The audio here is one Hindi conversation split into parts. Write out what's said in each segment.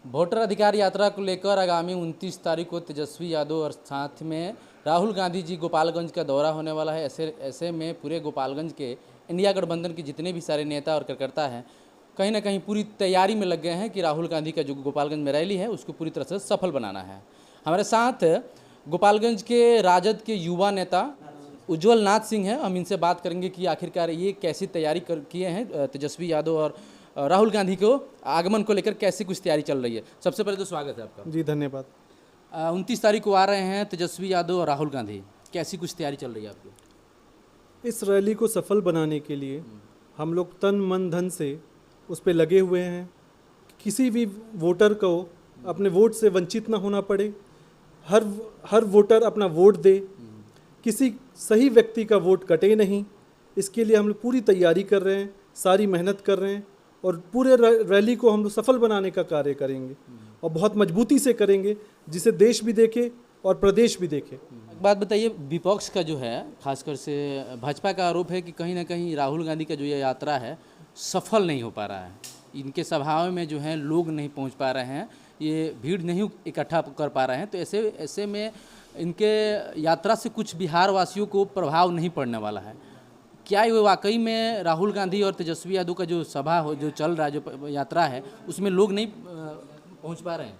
वोटर अधिकार यात्रा को लेकर आगामी 29 तारीख को तेजस्वी यादव और साथ में राहुल गांधी जी गोपालगंज का दौरा होने वाला है। ऐसे में पूरे गोपालगंज के इंडिया गठबंधन के जितने भी सारे नेता और कार्यकर्ता हैं कहीं ना कहीं पूरी तैयारी में लग गए हैं कि राहुल गांधी का जो गोपालगंज में रैली है उसको पूरी तरह से सफल बनाना है। हमारे साथ गोपालगंज के राजद के युवा नेता उज्जवल नाथ सिंह हैं। हम इनसे बात करेंगे कि आखिरकार ये कैसी तैयारी किए हैं तेजस्वी यादव और राहुल गांधी को आगमन को लेकर कैसी कुछ तैयारी चल रही है। सबसे पहले तो स्वागत है आपका। जी धन्यवाद। 29 तारीख को आ रहे हैं तेजस्वी यादव और राहुल गांधी, कैसी कुछ तैयारी चल रही है आपकी? इस रैली को सफल बनाने के लिए हम लोग तन मन धन से उस पर लगे हुए हैं। किसी भी वोटर को अपने वोट से वंचित ना होना पड़े, हर वोटर अपना वोट दे, किसी सही व्यक्ति का वोट कटे नहीं। इसके लिए हम लोग पूरी तैयारी कर रहे हैं, सारी मेहनत कर रहे हैं और पूरे रैली को हम लोग सफल बनाने का कार्य करेंगे और बहुत मजबूती से करेंगे जिसे देश भी देखे और प्रदेश भी देखे। एक बात बताइए, विपक्ष का जो है खासकर से भाजपा का आरोप है कि कहीं ना कहीं राहुल गांधी का जो ये यात्रा है सफल नहीं हो पा रहा है। इनके सभाओं में जो है लोग नहीं पहुंच पा रहे हैं, ये भीड़ नहीं इकट्ठा कर पा रहे हैं। तो ऐसे में इनके यात्रा से कुछ बिहार वासियों को प्रभाव नहीं पड़ने वाला है। क्या ये वाकई में राहुल गांधी और तेजस्वी यादव का जो सभा हो जो चल रहा है, जो यात्रा है, उसमें लोग नहीं पहुंच पा रहे हैं?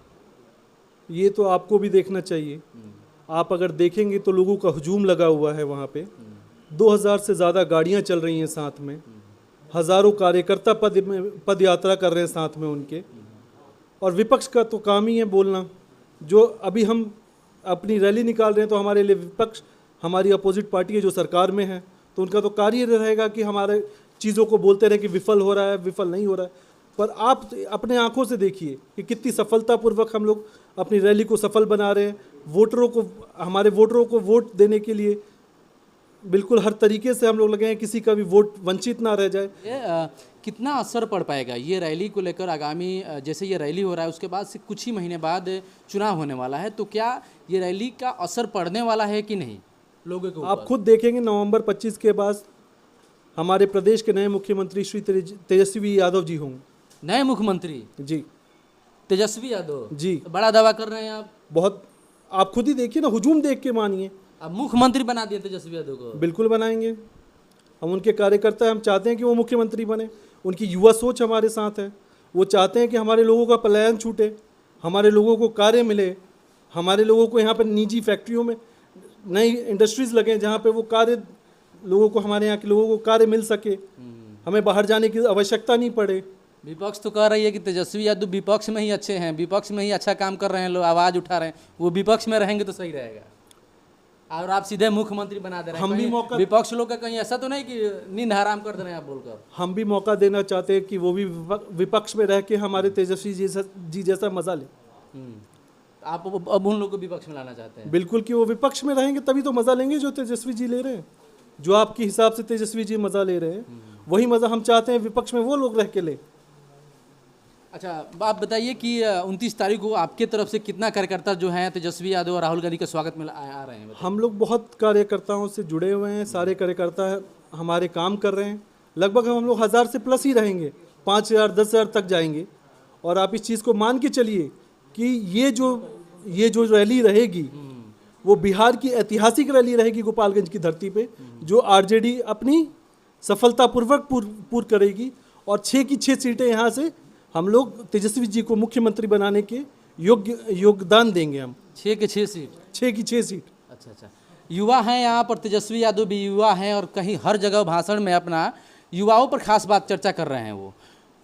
ये तो आपको भी देखना चाहिए। आप अगर देखेंगे तो लोगों का हुजूम लगा हुआ है वहाँ पे। 2000 से ज़्यादा गाड़ियाँ चल रही हैं साथ में, हज़ारों कार्यकर्ता पद यात्रा कर रहे हैं साथ में उनके। और विपक्ष का तो काम ही है बोलना। जो अभी हम अपनी रैली निकाल रहे हैं तो हमारे लिए विपक्ष हमारी अपोजिट पार्टी है जो सरकार में है, तो उनका तो कार्य रहेगा कि हमारे चीज़ों को बोलते रहे कि विफल हो रहा है, विफल नहीं हो रहा है। पर आप अपने आंखों से देखिए कि कितनी सफलतापूर्वक हम लोग अपनी रैली को सफल बना रहे हैं। हमारे वोटरों को वोट देने के लिए बिल्कुल हर तरीके से हम लोग लगे हैं, किसी का भी वोट वंचित ना रह जाए। कितना असर पड़ पाएगा ये रैली को लेकर? आगामी जैसे ये रैली हो रहा है उसके बाद से कुछ ही महीने बाद चुनाव होने वाला है, तो क्या ये रैली का असर पड़ने वाला है कि नहीं लोगों के ऊपर? आप खुद देखेंगे नवंबर 25 के बाद हमारे प्रदेश के नए मुख्यमंत्री श्री तेजस्वी यादव जी होंगे। नए मुख्यमंत्री? जी तेजस्वी यादव जी। बड़ा दावा कर रहे हैं आप। बहुत, आप खुद ही देखिए ना, हुजूम देख के मानिए। अब मुख्यमंत्री बना दिए तेजस्वी यादव को? बिल्कुल बनाएंगे। हम उनके कार्यकर्ता हैं, हम चाहते हैं कि वो मुख्यमंत्री बने। उनकी युवा सोच हमारे साथ है। वो चाहते हैं कि हमारे लोगों का पलायन छूटे, हमारे लोगों को कार्य मिले, हमारे लोगों को यहाँ पर निजी फैक्ट्रियों में नई इंडस्ट्रीज़ लगें जहाँ पे वो कार्य लोगों को, हमारे यहाँ के लोगों को कार्य मिल सके, हमें बाहर जाने की आवश्यकता नहीं पड़े। विपक्ष तो कह रही है कि तेजस्वी यादव विपक्ष में ही अच्छे हैं, विपक्ष में ही अच्छा काम कर रहे हैं, लोग आवाज़ उठा रहे हैं, वो विपक्ष में रहेंगे तो सही रहेगा और आप सीधे मुख्यमंत्री बना दे रहे हैं। हम भी मौका, विपक्ष लोग का कहीं ऐसा तो नहीं कि नींद हराम कर दे रहे हैं आप बोलकर? हम भी मौका देना चाहते हैं कि वो भी विपक्ष में रह के हमारे तेजस्वी जी जैसा मजा ले। आप अब उन लोगों को विपक्ष में लाना चाहते हैं? बिल्कुल, कि वो विपक्ष में रहेंगे तभी तो मज़ा लेंगे जो तेजस्वी जी ले रहे हैं। जो आपके हिसाब से तेजस्वी जी मज़ा ले रहे हैं वही मज़ा हम चाहते हैं विपक्ष में वो लोग रह के ले। अच्छा, आप बताइए कि 29 तारीख को आपके तरफ से कितना कार्यकर्ता जो हैं तेजस्वी यादव और राहुल गांधी के स्वागत में आ रहे हैं? हम लोग बहुत कार्यकर्ताओं से जुड़े हुए हैं, सारे कार्यकर्ता हमारे काम कर रहे हैं। लगभग हम लोग 1000 से प्लस ही रहेंगे, 5000 10,000 तक जाएंगे। और आप इस चीज़ को मान के चलिए कि ये जो रैली रहेगी वो बिहार की ऐतिहासिक रैली रहेगी गोपालगंज की धरती पे, जो आरजेडी अपनी सफलतापूर्वक पूर्ण करेगी। और 6 की 6 सीटें यहाँ से हम लोग तेजस्वी जी को मुख्यमंत्री बनाने के योगदान देंगे। हम 6 के 6 सीट? 6 की 6 सीट। अच्छा, युवा हैं यहाँ पर, तेजस्वी यादव भी युवा हैं और कहीं हर जगह भाषण में अपना युवाओं पर खास बात चर्चा कर रहे हैं वो।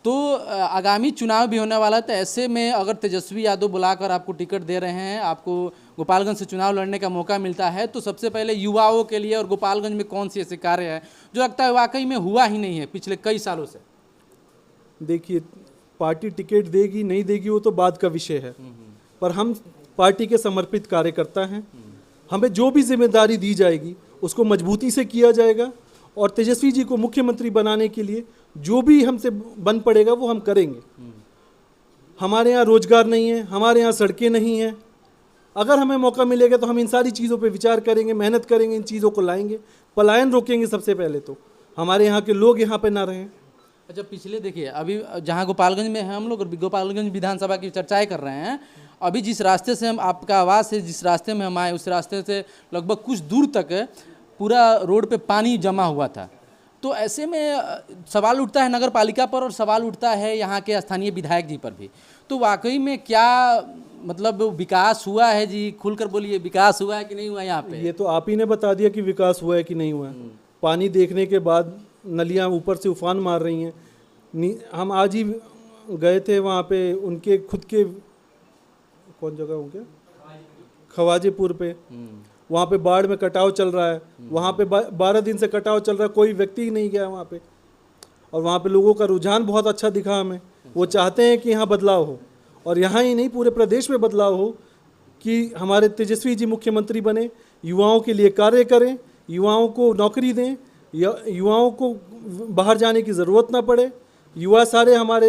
तो आगामी चुनाव भी होने वाला है, तो ऐसे में अगर तेजस्वी यादव बुलाकर आपको टिकट दे रहे हैं, आपको गोपालगंज से चुनाव लड़ने का मौका मिलता है, तो सबसे पहले युवाओं के लिए और गोपालगंज में कौन सी ऐसे कार्य है जो लगता है वाकई में हुआ ही नहीं है पिछले कई सालों से? देखिए, पार्टी टिकट देगी नहीं देगी वो तो बाद का विषय है, पर हम पार्टी के समर्पित कार्यकर्ता हैं। हमें जो भी जिम्मेदारी दी जाएगी उसको मजबूती से किया जाएगा और तेजस्वी जी को मुख्यमंत्री बनाने के लिए जो भी हमसे बन पड़ेगा वो हम करेंगे। हमारे यहाँ रोजगार नहीं है, हमारे यहाँ सड़कें नहीं हैं। अगर हमें मौका मिलेगा तो हम इन सारी चीज़ों पे विचार करेंगे, मेहनत करेंगे, इन चीज़ों को लाएंगे। पलायन रोकेंगे सबसे पहले तो, हमारे यहाँ के लोग यहाँ पे ना रहें। अच्छा, पिछले देखिए अभी जहाँ गोपालगंज में है हम लोग, गोपालगंज विधानसभा की चर्चाएं कर रहे हैं, अभी जिस रास्ते से हम, आपका आवाज़ से जिस रास्ते में हम आए उस रास्ते से लगभग कुछ दूर तक पूरा रोड पे पानी जमा हुआ था। तो ऐसे में सवाल उठता है नगर पालिका पर और सवाल उठता है यहाँ के स्थानीय विधायक जी पर भी। तो वाकई में क्या मतलब विकास हुआ है जी? खुलकर बोलिए, विकास हुआ है कि नहीं हुआ यहाँ पे? ये तो आप ही ने बता दिया कि विकास हुआ है कि नहीं हुआ है। पानी देखने के बाद नलियां ऊपर से उफान मार रही हैं। हम आज ही गए थे वहाँ पे, उनके खुद के, कौन जगह उनके, खवाजेपुर पे, वहाँ पे बाढ़ में कटाव चल रहा है। वहाँ पे 12 दिन से कटाव चल रहा है, कोई व्यक्ति ही नहीं गया वहाँ पे। और वहाँ पे लोगों का रुझान बहुत अच्छा दिखा हमें। वो चाहते हैं कि यहाँ बदलाव हो, और यहाँ ही नहीं पूरे प्रदेश में बदलाव हो, कि हमारे तेजस्वी जी मुख्यमंत्री बने, युवाओं के लिए कार्य करें, युवाओं को नौकरी दें, युवाओं को बाहर जाने की ज़रूरत ना पड़े, युवा सारे हमारे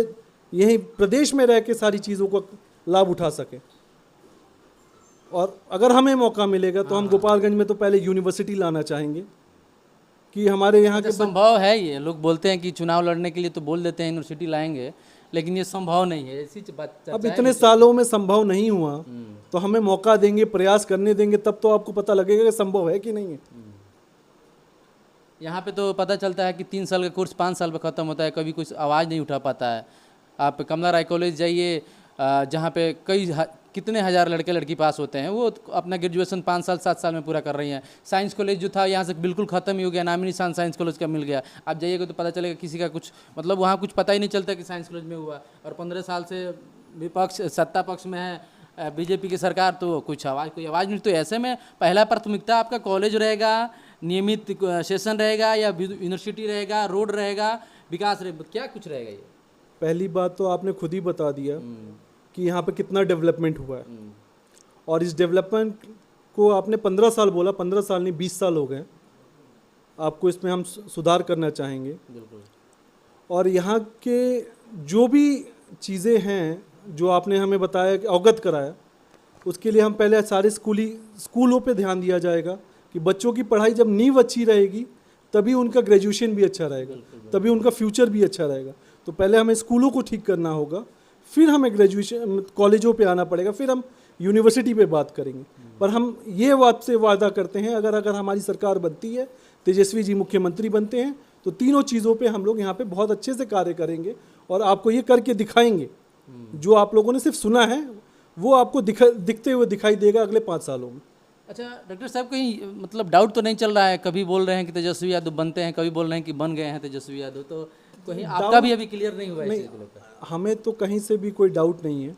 यहीं प्रदेश में रह के सारी चीज़ों का लाभ उठा सकें। और अगर हमें मौका मिलेगा तो हम गोपालगंज में तो पहले यूनिवर्सिटी लाना चाहेंगे, कि हमारे यहाँ के संभव है? ये लोग बोलते हैं कि चुनाव लड़ने के लिए तो बोल देते हैं यूनिवर्सिटी लाएंगे, लेकिन ये संभव नहीं है। ऐसी बात अब इतने सालों में संभव नहीं हुआ, तो हमें मौका देंगे, प्रयास करने देंगे, तब तो आपको पता लगेगा कि संभव है कि नहीं है। यहाँ पे तो पता चलता है कि 3 साल का कोर्स 5 साल पे ख़त्म होता है, कभी कुछ आवाज़ नहीं उठा पाता है। आप कमला राय कॉलेज जाइए, जहाँ पे कितने हज़ार लड़के लड़की पास होते हैं, वो अपना ग्रेजुएशन 5 साल 7 साल में पूरा कर रही हैं। साइंस कॉलेज जो था यहाँ से बिल्कुल ख़त्म ही हो गया, नाम ही निशान साइंस कॉलेज का मिल गया। आप जाइएगा तो पता चलेगा किसी का कुछ मतलब वहाँ कुछ पता ही नहीं चलता कि साइंस कॉलेज में हुआ। और 15 साल से विपक्ष सत्ता पक्ष में है बीजेपी की सरकार, तो कोई आवाज़ नहीं। तो ऐसे में पहला प्राथमिकता आपका कॉलेज रहेगा, नियमित सेशन रहेगा, या यूनिवर्सिटी रहेगा, रोड रहेगा, विकास रहेगा, क्या कुछ रहेगा? ये पहली बात तो आपने खुद ही बता दिया कि यहाँ पे कितना डेवलपमेंट हुआ है, और इस डेवलपमेंट को आपने 15 साल बोला, 15 साल नहीं 20 साल हो गए। आपको इसमें हम सुधार करना चाहेंगे। बिल्कुल। और यहाँ के जो भी चीज़ें हैं जो आपने हमें बताया, अवगत कराया, उसके लिए हम पहले सारे स्कूलों पे ध्यान दिया जाएगा, कि बच्चों की पढ़ाई जब नींव अच्छी रहेगी तभी उनका ग्रेजुएशन भी अच्छा रहेगा, तभी उनका फ्यूचर भी अच्छा रहेगा। तो पहले हमें स्कूलों को ठीक करना होगा, फिर हमें ग्रेजुएशन कॉलेजों पे आना पड़ेगा, फिर हम यूनिवर्सिटी पे बात करेंगे। पर हम ये बात से वादा करते हैं, अगर हमारी सरकार बनती है, तेजस्वी जी मुख्यमंत्री बनते हैं, तो तीनों चीज़ों पे हम लोग यहाँ पे बहुत अच्छे से कार्य करेंगे, और आपको ये करके दिखाएंगे। जो आप लोगों ने सिर्फ सुना है वो आपको दिखते हुए दिखाई देगा अगले 5 सालों में। अच्छा डॉक्टर साहब, कहीं मतलब डाउट तो नहीं चल रहा है? कभी बोल रहे हैं कि तेजस्वी यादव बनते हैं, कभी बोल रहे हैं कि बन गए हैं तेजस्वी यादव, तो कहीं आपका भी अभी क्लियर नहीं हुआ है? नहीं, हमें तो कहीं से भी कोई डाउट नहीं है।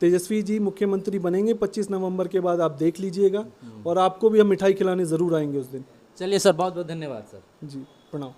तेजस्वी जी मुख्यमंत्री बनेंगे 25 नवंबर के बाद, आप देख लीजिएगा, और आपको भी हम मिठाई खिलाने ज़रूर आएंगे उस दिन। चलिए सर, बहुत बहुत धन्यवाद सर। जी, प्रणाम।